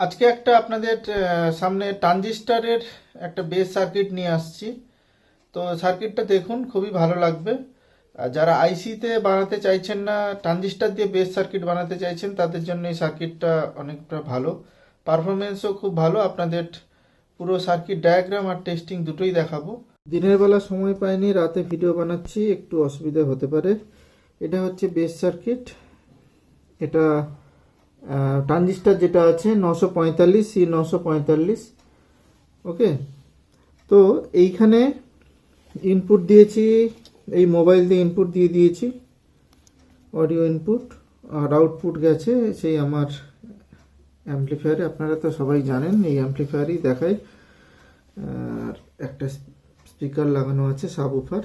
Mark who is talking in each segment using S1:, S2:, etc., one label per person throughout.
S1: আজকে একটা আপনাদের সামনে ট্রানজিস্টরের একটা বেস সার্কিট নিয়ে আসছি। তো সার্কিটটা দেখুন, খুবই ভালো লাগবে। আর যারা আইসিতে বানাতে চাইছেন না, ট্রানজিস্টর দিয়ে বেস সার্কিট বানাতে চাইছেন, তাদের জন্য এই সার্কিটটা অনেকটা ভালো। পারফরমেন্সও খুব ভালো। আপনাদের পুরো সার্কিট ডায়াগ্রাম আর টেস্টিং দুটোই দেখাবো। দিনের বেলা সময় পাইনি, রাতে ভিডিও বানাচ্ছি, একটু অসুবিধা হতে পারে। এটা হচ্ছে বেস সার্কিট। এটা ট্রানজিস্টর যেটা আছে 945 সি 945। ওকে, তো এইখানে ইনপুট দিয়েছি, এই মোবাইল দিয়ে ইনপুট দিয়ে দিয়েছি, অডিও ইনপুট। আর আউটপুট গেছে সেই আমার অ্যাম্পলিফায়ারে। আপনারা তো সবাই জানেন এই অ্যাম্পলিফায়ারই দেখায়। আর একটা স্পিকার লাগানো আছে, সাবউফার।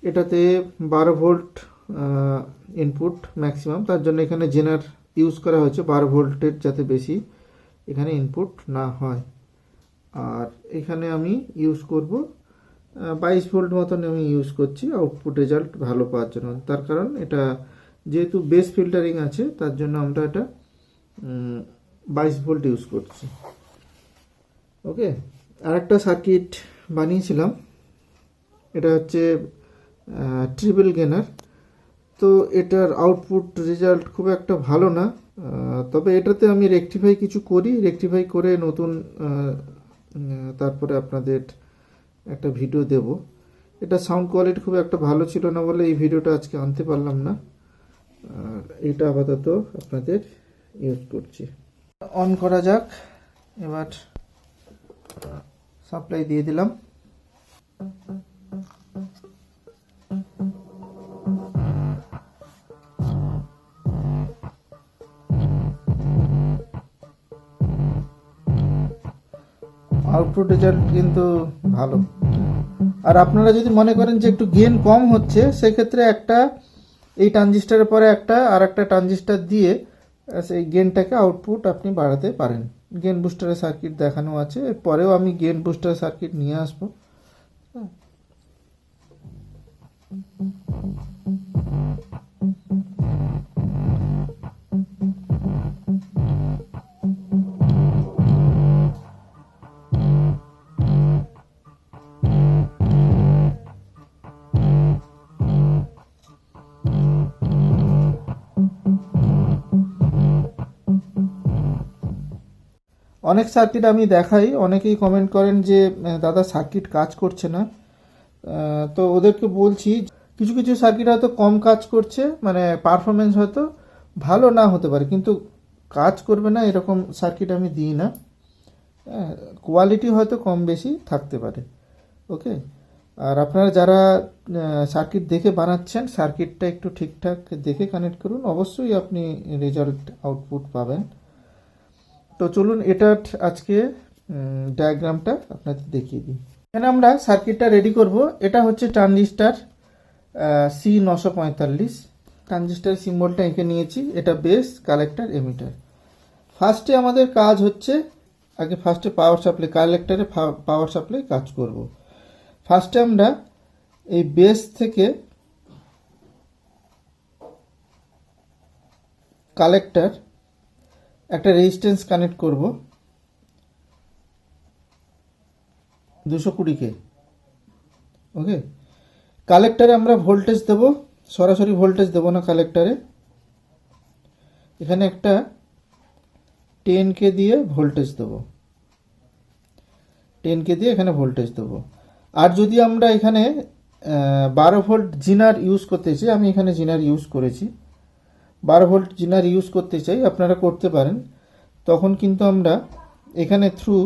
S1: এটাতে 12 ভোল্ট ইনপুট ম্যাক্সিমাম, তার জন্য এখানে জেনার ইউজ করা হয়েছে 12 ভোল্টের, যাতে বেশি এখানে ইনপুট না হয়। আর এখানে আমি ইউজ করব 22 ভোল্ট মতন আমি ইউজ করছি, আউটপুট রেজাল্ট ভালো পাওয়ার জন্য। তার কারণ এটা যেহেতু বেস ফিল্টারিং আছে, তার জন্য আমরা এটা 22 ভোল্ট ইউজ করছি। ওকে, আর একটা সার্কিট বানিয়েছিলাম, এটা হচ্ছে ট্রিপল গেনার। তো এটার আউটপুট রেজাল্ট খুব একটা ভালো না, তবে এটাতে আমি রেকটিফাই কিছু করি, রেকটিফাই করে নতুন তারপরে আপনাদের একটা ভিডিও দেব। এটা সাউন্ড কোয়ালিটি খুব একটা ভালো ছিল না বলে এই ভিডিওটা আজকে আনতে পারলাম না। আর এটা আপাতত আপনাদের ইউজ করছি। অন করা যাক। এবার সাপ্লাই দিয়ে দিলাম। আউটপুট রেজাল্ট কিন্তু ভালো। আর আপনারা যদি মনে করেন যে একটু গেন কম হচ্ছে, সেক্ষেত্রে একটা এই ট্রানজিস্টারের পরে একটা আর একটা ট্রানজিস্টার দিয়ে সেই গেনটাকে আউটপুট আপনি বাড়াতে পারেন। গেন বুস্টারের সার্কিট দেখানো আছে, পরেও আমি গেন বুস্টারের সার্কিট নিয়ে আসবো। অনেক সার্কিট আমি দেখাই, অনেকেই কমেন্ট করেন যে দাদা সার্কিট কাজ করছে না। তো ওদেরকে বলছি, কিছু কিছু সার্কিট হয়তো কম কাজ করছে, মানে পারফরমেন্স হয়তো ভালো না হতে পারে, কিন্তু কাজ করবে না এরকম সার্কিট আমি দিই না। কোয়ালিটি হয়তো কম বেশি থাকতে পারে। ওকে, আর আপনারা যারা সার্কিট দেখে বানাচ্ছেন, সার্কিটটা একটু ঠিকঠাক দেখে কানেক্ট করুন, অবশ্যই আপনি রেজাল্ট আউটপুট পাবেন। তো চলুন এটার আজকে ডায়াগ্রামটা আপনাদের দেখিয়ে দিই। এখানে আমরা সার্কিটটা রেডি করব। এটা হচ্ছে ট্রানজিস্টার সি 945। ট্রানজিস্টার সিম্বলটা এঁকে নিয়েছি। এটা বেস, কালেক্টর, এমিটার। ফার্স্টে আমাদের কাজ হচ্ছে, আগে ফার্স্টে পাওয়ার সাপ্লাই, কালেক্টরে পাওয়ার সাপ্লাই কাজ করব। ফার্স্টে আমরা এই বেস থেকে কালেক্টর একটা রেজিস্ট্যান্স কানেক্ট করব 220K। ওকে, কালেক্টরে আমরা ভোল্টেজ দেব, সরাসরি ভোল্টেজ দেব না কালেক্টরে। এখানে একটা 10K দিয়ে ভোল্টেজ দেব, 10K দিয়ে এখানে ভোল্টেজ দেব। আর যদি আমরা এখানে 12 ভোল্ট জিনার ইউজ করতে চাই, আমি এখানে জিনার ইউজ করেছি, 12 ভোল্ট জিনার ইউজ করতে চাই, আপনারা করতে পারেন। তখন কিন্তু আমরা এখানে থ্রু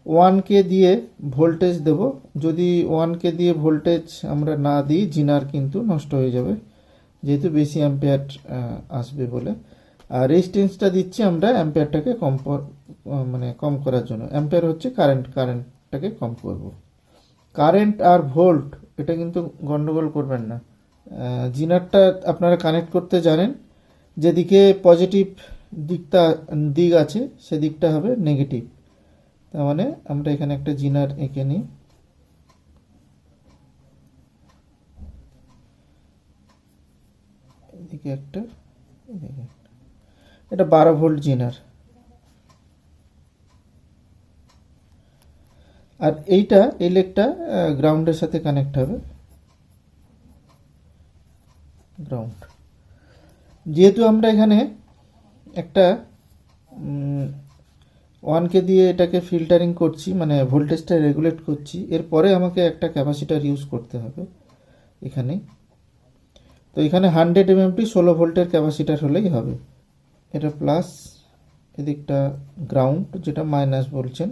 S1: 1K দিয়ে ভোল্টেজ দেব। যদি 1K দিয়ে ভোল্টেজ আমরা না দিই, জিনার কিন্তু নষ্ট হয়ে যাবে, যেহেতু বেশি অ্যাম্পিয়ার আসবে বলে। আর রেজিস্ট্যান্সটা দিচ্ছি আমরা অ্যাম্পিয়ারটাকে কম করার জন্য। অ্যাম্পিয়ার হচ্ছে কারেন্টটাকে কম করব। কারেন্ট আর ভোল্ট এটা কিন্তু গন্ডগোল করবেন না। জিনারটা আপনারা কানেক্ট করতে জানেন, যেদিকে পজিটিভ দিক আছে সেদিকটা হবে নেগেটিভ। তার মানে আমরা এখানে একটা জিনার এঁকে নিই। এদিকে একটা, এদিকে একটা। এটা 12 ভোল্ট জেনার। আর এইটা এই লেগটা গ্রাউন্ডের সাথে কানেক্ট হবে, গ্রাউন্ড। যেহেতু আমরা এখানে একটা 1K দিয়ে এটাকে ফিল্টারিং করছি, মানে ভোল্টেজটা রেগুলেট করছি, এরপরে আমাকে একটা ক্যাপাসিটার ইউজ করতে হবে এখানে। তো এখানে 100 mmT 16 ভোল্টের ক্যাপাসিটার হলেই হবে। এটা প্লাস, এদিকটা গ্রাউন্ড, যেটা মাইনাস বলছেন।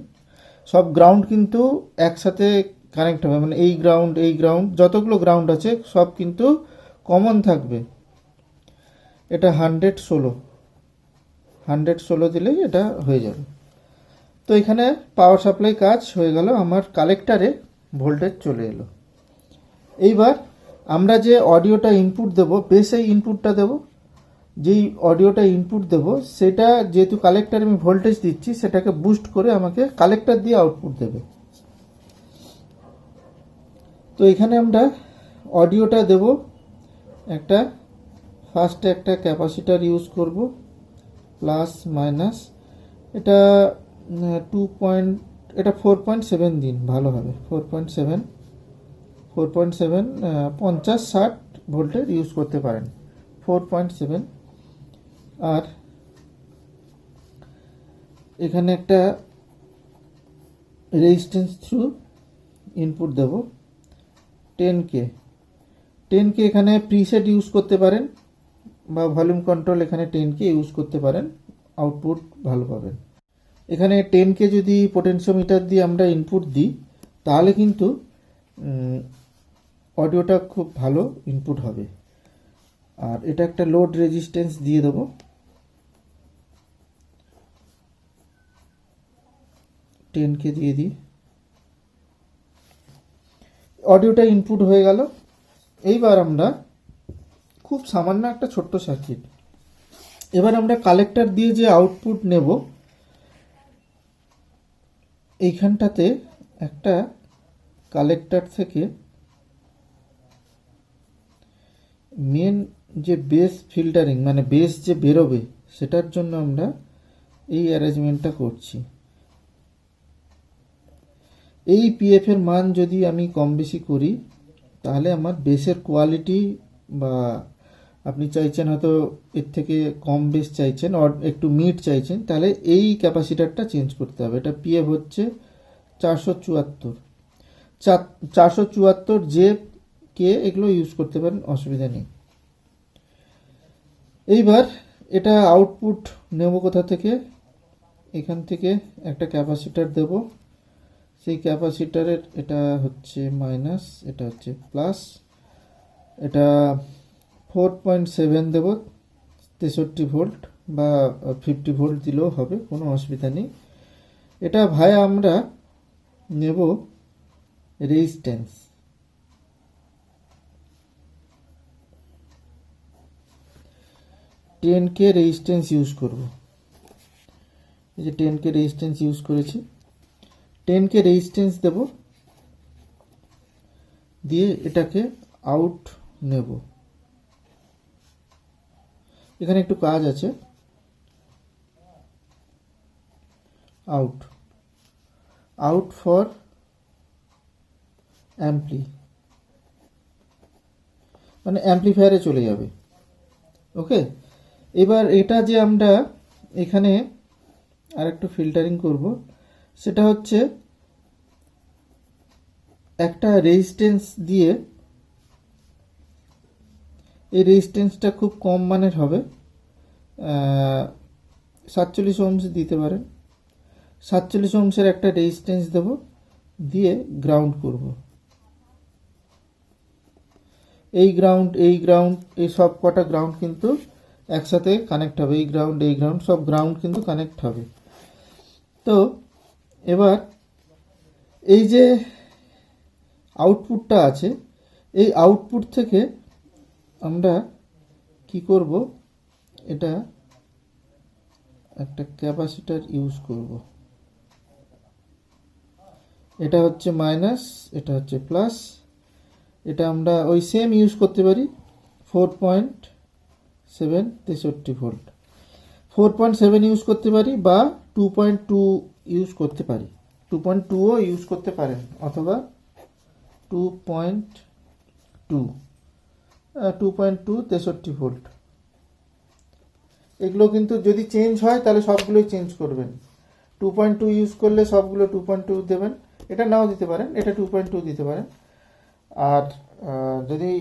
S1: সব গ্রাউন্ড কিন্তু একসাথে কানেক্ট হবে, মানে এই গ্রাউন্ড যতগুলো গ্রাউন্ড আছে সব কিন্তু কমন থাকবে। এটা 116 দিলেই এটা হয়ে যাবে। তো এখানে পাওয়ার সাপ্লাই কাজ হয়ে গেল, আমার কালেক্টারে ভোল্টেজ চলে এলো। এইবার আমরা যে অডিওটা ইনপুট দেব, বেসে ইনপুটটা দেব, যেই অডিওটা ইনপুট দেব সেটা যেহেতু কালেক্টারে আমি ভোল্টেজ দিচ্ছি, সেটাকে বুস্ট করে আমাকে কালেক্টার দিয়ে আউটপুট দেবে। তো এখানে আমরা অডিওটা দেব একটা, ফার্স্টে একটা ক্যাপাসিটার ইউজ করব, প্লাস মাইনাস। এটা 4.7 দিন, ভালো হবে। 4.7 50-60 ভোল্টের ইউজ করতে পারেন, 4.7। আর এখানে একটা রেজিস্ট্যান্স থ্রু ইনপুট দেব 10K। এখানে প্রিসেট ইউজ করতে পারেন, বা ভলিউম কন্ট্রোল এখানে 10K ইউজ করতে পারেন, আউটপুট ভালো পাবেন। এখানে 10K যদি পোটেনশিওমিটার দিয়ে আমরা ইনপুট দিই, তাহলে কিন্তু অডিওটা খুব ভালো ইনপুট হবে। আর এটা একটা লোড রেজিস্ট্যান্স দিয়ে দেবো, 10K দিয়ে দিই। অডিওটা ইনপুট হয়ে গেল। এইবার আমরা খুব সামান্য একটা ছোট্ট সার্কিট, এবার আমরা কালেক্টর দিয়ে যে আউটপুট নেব, এইখানটাতে একটা কালেক্টর থেকে মেন যে বেস ফিল্টারিং, মানে বেস যে বেরোবে, সেটার জন্য আমরা এই অ্যারেঞ্জমেন্টটা করছি। এই পিএফ এর মান যদি আমি কম বেশি করি, তাহলে আমার বেসের কোয়ালিটি, বা আপনি চাইছেন হয়তো এর থেকে কম বেস চাইছেন, একটু মিড চাইছেন, তাহলে এই ক্যাপাসিটারটা চেঞ্জ করতে হবে। এটা পিএফ হচ্ছে 474 জে কে, এগুলো ইউজ করতে পারেন, অসুবিধা নেই। এইবার এটা আউটপুট নেব কোথা থেকে, এখান থেকে একটা ক্যাপাসিটার দেব। সেই ক্যাপাসিটারের এটা হচ্ছে মাইনাস, এটা হচ্ছে প্লাস। এটা 4.7 দেব, 63 ভোল্ট বা 50 ভোল্ট দিলেও হবে, কোনো অসুবিধা নেই। এটা ভায়া আমরা নেব রেজিস্ট্যান্স, কে রেজিস্ট্যান্স ইউজ করব। এই যে 10K রেজিস্ট্যান্স ইউজ করেছি, 10K রেজিস্ট্যান্স দেব, দিয়ে এটাকে আউট নেব। এখানে একটু কাজ আছে, আউট ফর অ্যাম্পলি, মানে অ্যাম্পলিফায়ারে চলে যাবে। ওকে, এবার এটা যে আমরা এখানে আর একটু ফিল্টারিং করব, সেটা হচ্ছে একটা রেজিস্ট্যান্স দিয়ে, এই রেজিস্ট্যান্সটা খুব কম মানের হবে, 47 ohms দিতে পারেন। 47 ohmsের একটা রেজিস্ট্যান্স দেব, দিয়ে গ্রাউন্ড করব। এই গ্রাউন্ড এই সব কটা গ্রাউন্ড কিন্তু একসাথে কানেক্ট হবে, এই গ্রাউন্ড সব গ্রাউন্ড কিন্তু কানেক্ট হবে। তো এবার এই যে আউটপুটটা আছে, এই আউটপুট থেকে আমরা কি করব, এটা একটা ক্যাপাসিটার ইউজ করব। এটা হচ্ছে মাইনাস, এটা হচ্ছে প্লাস। এটা আমরা ওই সেম ইউজ করতে পারি, 4.7 63 ভোল্ট। 4.7 ইউজ করতে পারি বা 2.2 ইউজ করতে পারি, 2.2ও ইউজ করতে পারেন, অথবা 2.2 63 ভোল্ট। এগুলো কিন্তু যদি চেঞ্জ হয় তাহলে সবগুলোই চেঞ্জ করবেন। 2.2 ইউজ করলে সবগুলো 2.2 দেবেন, এটা নাও দিতে পারেন, এটা 2.2 দিতে পারেন। আর যদি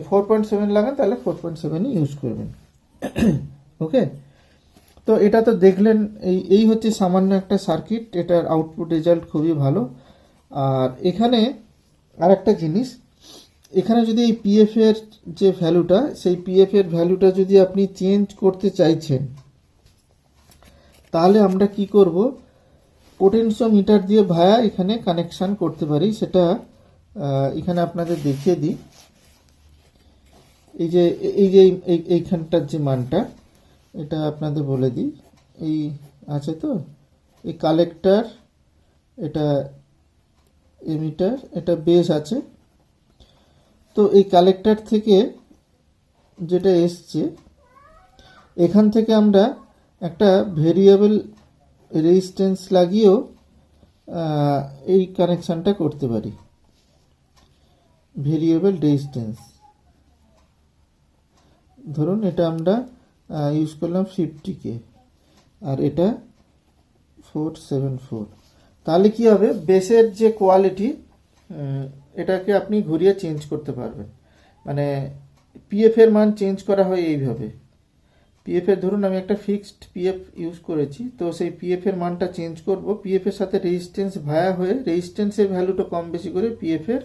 S1: 4.7 লাগান তাহলে 4.7ই ইউজ করবেন। ওকে, তো এটা তো দেখলেন, এই হচ্ছে সামান্য একটা সার্কিট, এটার আউটপুট রেজাল্ট খুবই ভালো। আর এখানে আর একটা জিনিস, এখানে যদি এই পিএফ এর যে ভ্যালুটা, সেই পিএফ এর ভ্যালুটা যদি আপনি চেঞ্জ করতে চাইছেন, তাহলে আমরা কি করব, পোটেনশিওমিটার দিয়ে ভায়া এখানে কানেকশান করতে পারি। সেটা এখানে আপনাদের দেখিয়ে দিই। এইখানটার যে মানটা, এটা আপনাদের বলে দিই। এই আছে তো, এই কালেক্টর, এটা এমিটার, এটা বেস আছে। তো এই কালেক্টর থেকে যেটা এসছে, এখান থেকে আমরা একটা ভেরিয়েবল রেজিস্ট্যান্স লাগিয়েও এই কানেকশানটা করতে পারি। ভেরিয়েবল রেজিস্ট্যান্স, ধরুন এটা আমরা ইউজ করলাম 50K, আর এটা 474। তাহলে কি হবে, বেসের যে কোয়ালিটি, এটাকে আপনি ঘুরিয়ে চেঞ্জ করতে পারবেন। মানে পিএফ এর মান চেঞ্জ করা হয় এইভাবে। পিএফ এর, ধরুন আমি একটা ফিক্সড পিএফ ইউজ করেছি, তো সেই পিএফ এর মানটা চেঞ্জ করব, পিএফ এর সাথে রেজিস্ট্যান্স ভায়া হয়ে রেজিস্ট্যান্সের ভ্যালুটা কম বেশি করে পিএফ এর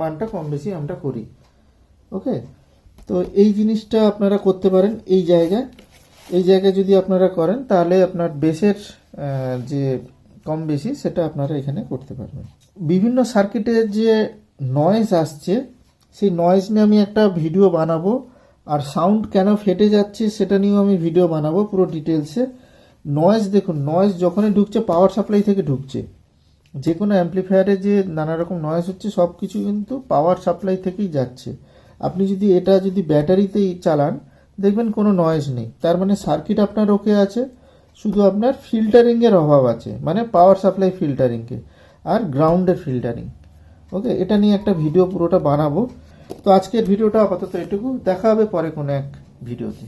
S1: মানটা কম বেশি আমরা করি। ওকে, তো এই জিনিসটা আপনারা করতে পারেন। এই জায়গায় যদি আপনারা করেন, তাহলে আপনার বেসের যে কম বেশি সেটা আপনারা এখানে করতে পারবেন। বিভিন্ন সার্কিটের যে নয়েজ আসছে, সেই নয়েজ নিয়ে আমি একটা ভিডিও বানাবো, আর সাউন্ড কেন ফেটে যাচ্ছে সেটা নিয়েও আমি ভিডিও বানাবো পুরো ডিটেলসে। নয়েজ দেখুন, নয়েজ যখনই ঢুকছে পাওয়ার সাপ্লাই থেকে ঢুকছে। যে কোনো অ্যাম্প্লিফায়ারে যে নানা রকম নয়েজ হচ্ছে, সব কিছু কিন্তু পাওয়ার সাপ্লাই থেকেই যাচ্ছে। আপনি যদি এটা ব্যাটারিতেই চালান, দেখবেন কোনো নয়েজ নেই, তার মানে সার্কিট আপনার ওকে আছে, শুধু আপনার ফিল্টারিংয়ের অভাব আছে, মানে পাওয়ার সাপ্লাই ফিল্টারিংকে আর গ্রাউন্ডের ফিল্টারিং। ওকে, এটা নিয়ে একটা ভিডিও পুরোটা বানাবো। তো আজকের ভিডিওটা আপাতত এটুকু, দেখা হবে পরে কোনো এক ভিডিওতে।